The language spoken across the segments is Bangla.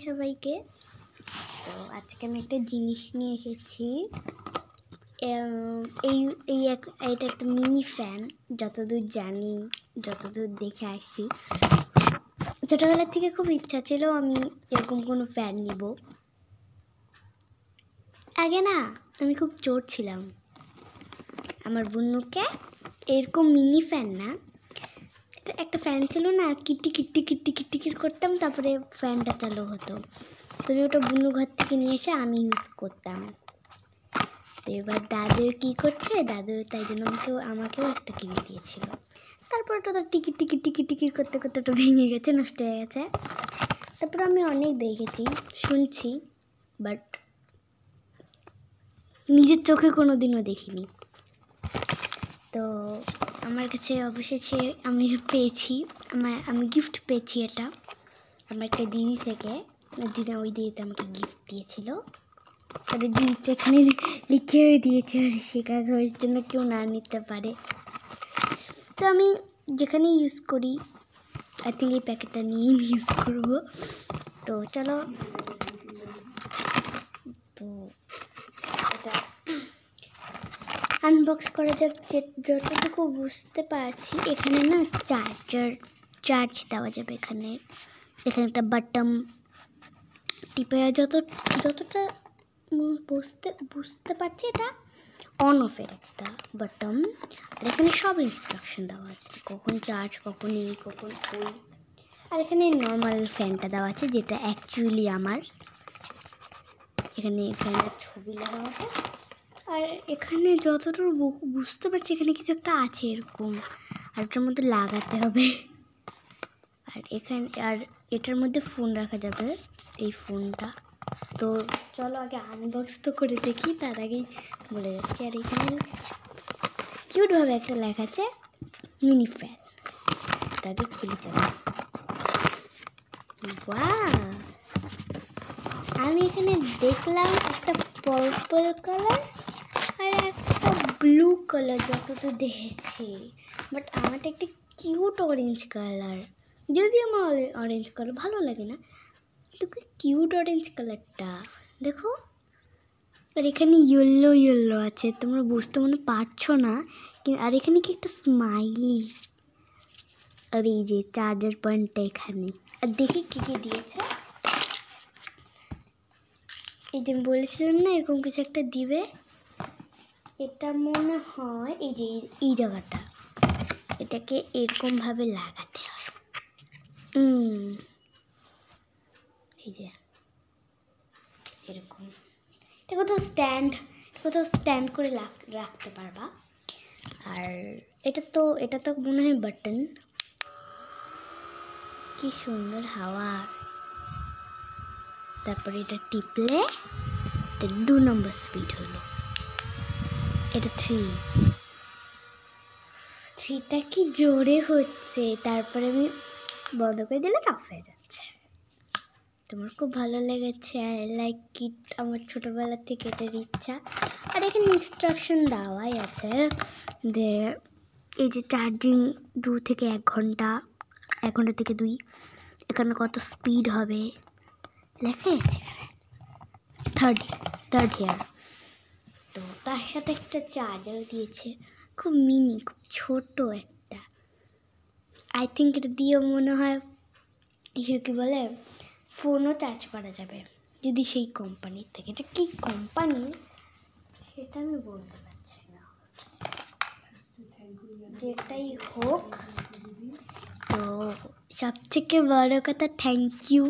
সবাইকে। তো আজকে আমি একটা জিনিস নিয়ে এসেছি। এটা একটা মিনি ফ্যান। যতদূর জানি, যতদূর দেখে আসি, ছোটবেলার থেকে খুব ইচ্ছা ছিল আমি এরকম কোনো ফ্যান নিব। আগে না আমি খুব চোর ছিলাম। আমার বোনকে এরকম মিনি ফ্যান না, একটা ফ্যান ছিল না, কিটি কিটি কিটি কিটিকির করতাম, তারপরে ফ্যানটা চালু হতো। তো ওটা বুনু ঘর থেকে নিয়ে এসে আমি ইউজ করতাম। তো এবার দাদু কী করছে, দাদু তাই জন্য আমাকেও একটা কিনে দিয়েছিল। তারপর ওটা তো টিকিট টিকিট টিকিট টিকিট করতে করতে ওটা ভেঙে গেছে, নষ্ট হয়ে গেছে। তারপর আমি অনেক দেখেছি, শুনছি, বাট নিজের চোখে কোনো দিনও দেখিনি। তো আমার কাছে অবশেষে আমি পেয়েছি, আমি গিফট পেয়েছি এটা আমার একটা দিদি থেকে। ওই দিদিটা আমাকে গিফট দিয়েছিল। আর দিদিটা এখানে লিখেও দিয়েছে শিকা ঘরের জন্য কেউ না নিতে পারে। তো আমি যেখানে ইউজ করি আই থিঙ্ক এই প্যাকেটটা নিয়েই ইউজ করবো। তো চলো, তো এটা আনবক্স করা যাক। যতটুকু বুঝতে পারছি এখানে না চার্জ দেওয়া যাবে। এখানে একটা বাটন টিপে যতটা বুঝতে পারছি এটা অন অফের একটা বাটন। আর এখানে সব ইনস্ট্রাকশন দেওয়া আছে, কখন চার্জ, কখন কখন ওই। আর এখানে নর্মাল ফ্যানটা দেওয়া আছে, যেটা অ্যাকচুয়ালি আমার। এখানে ফ্যানের ছবি লাগা আছে। আর এখানে যতটুকু বুঝতে পারছি এখানে কিছু একটা আছে এরকম, আর এটার মধ্যে লাগাতে হবে। আর এটার মধ্যে ফোন রাখা যাবে, এই ফোনটা। তো চলো আগে আনবক্স তো করে দেখি, তার আগেই বলে যাচ্ছি। আর এখানে কিউটভাবে একটা লেখা আছে মিনি ফ্যান। তাকে খুলে যাবে। ওয়াও, আমি এখানে দেখলাম একটা পার্পল কালার আর একটা ব্লু কালার যতটা দেখেছি, বাট আমারটা একটা কিউট অরেঞ্জ কালার। যদিও আমার অরেঞ্জ কালার ভালো লাগে না, কিন্তু কিউট অরেঞ্জ কালারটা দেখো। আর এখানে ইয়েলো আছে, তোমরা বুঝতে মনে পারছো না। আর এখানে কি একটা স্মাইলি, আর এই যে চার্জার পয়েন্টটা এখানে। আর দেখি কী কী দিয়েছে। এই যে বলেছিলাম না এরকম কিছু একটা দিবে। এটা মনে হয় এই যে এই জায়গাটা, এটাকে এরকমভাবে লাগাতে হয়। এই যে এরকম, এটা কোথাও স্ট্যান্ড করে রাখতে পারবা। আর এটা তো মনে হয় বাটন। কি সুন্দর হাওয়া। তারপরে এটা টিপলে এটা 2 নম্বর স্পিড হলো। এটা 3টা কি জোরে হচ্ছে। তারপরে আমি বন্ধ করে দিলে অফ হয়ে যাচ্ছে। তোমার খুব ভালো লেগেছে, আই লাইক ইট। আমার ছোটোবেলা থেকে এটার ইচ্ছা। আর এখানে ইনস্ট্রাকশন দেওয়াই আছে যে এই যে চার্জিং 2 থেকে 1 ঘন্টা, 1 ঘন্টা থেকে 2, এখানে কত স্পিড হবে লেখা আছে। Third year. তো তার সাথে একটা চার্জার দিয়েছে, খুব মিনি, খুব ছোট একটা। আই থিঙ্ক এটা দিয়েও মনে হয় কি বলে ফোনও চার্জ করা যাবে, যদি সেই কোম্পানির থেকে। এটা কি কোম্পানি সেটা আমি বলতে পারছি না। যেটাই হোক, তো সবথেকে বড় কথা থ্যাংক ইউ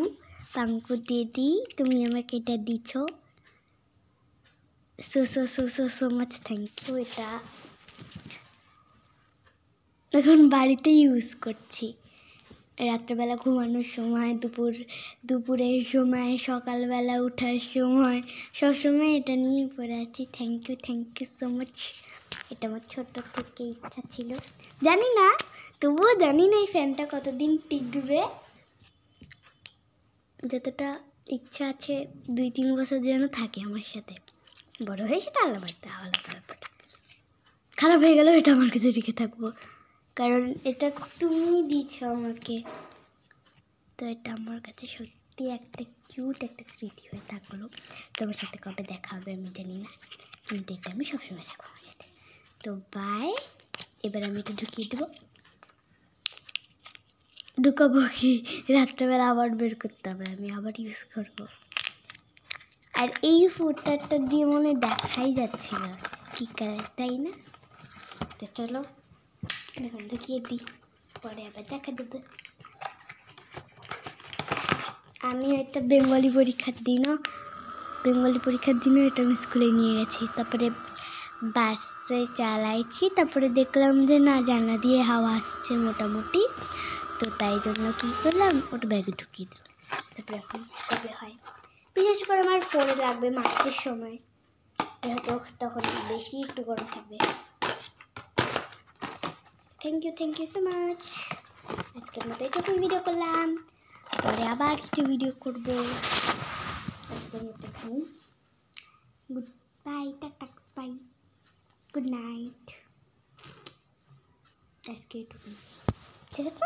পাঙ্কু দিদি, তুমি আমাকে এটা দিচ্ছ। So much thank you. এটা এখন বাড়িতে ইউজ করছি, রাত্রেবেলা ঘুমানোর সময়, দুপুরের সময়, সকালবেলা ওঠার সময়, সবসময় এটা নিয়ে পড়ে আছি। Thank you so much. এটা আমার ছোট থেকে ইচ্ছা ছিল, তবুও জানি না এই ফ্যানটা কতদিন টিকবে। যতটা ইচ্ছা আছে 2-3 বছর যেন থাকে আমার সাথে। বড় হয়ে সেটা আলাদা ব্যাপার। খারাপ হয়ে গেলেও এটা আমার কাছে রেখে থাকবো, কারণ এটা তুমি দিচ্ছ আমাকে। তো এটা আমার কাছে সত্যি সত্যি একটা কিউট একটা স্মৃতি হয়ে থাকলো। তোমার সাথে কবে দেখা হবে আমি জানি না, কিন্তু এটা আমি সবসময় রাখবো আমার সাথে। তো বাই। এবার আমি এটা ঢুকিয়ে দেবো। ঢুকাবো কি, রাত্রেবেলা আবার বের করতে হবে, আমি আবার ইউজ করবো। আর এই ফুটারটা দিয়ে মনে দেখাই যাচ্ছিল কি কালার, তাই না? তো চলো এখন ঢুকিয়ে দিই, পরে আবার দেখা দেবে। আমি একটা বেঙ্গলি পরীক্ষার দিনও এটা আমি স্কুলে নিয়ে গেছি। তারপরে বাসে চালাইছি, তারপরে দেখলাম যে না, জানলা দিয়ে হাওয়া আসছে মোটামুটি, তো তাই জন্য কী করলাম, ওটা ব্যাগে ঢুকিয়ে দিলাম। তারপরে এখন কবে হয়, বিশেষ করে আমার ফোনে লাগবে মার্চের সময়, যেহেতু তখন বেশি একটু গরম থাকবে। Thank you so much. আজকের মতো এটুকুই ভিডিও করলাম, পরে আবার কিছু ভিডিও করবো। আজকের মতো এখানেই, good bye, tata, bye, good night. আজকে এটুকুই, ঠিক আছে।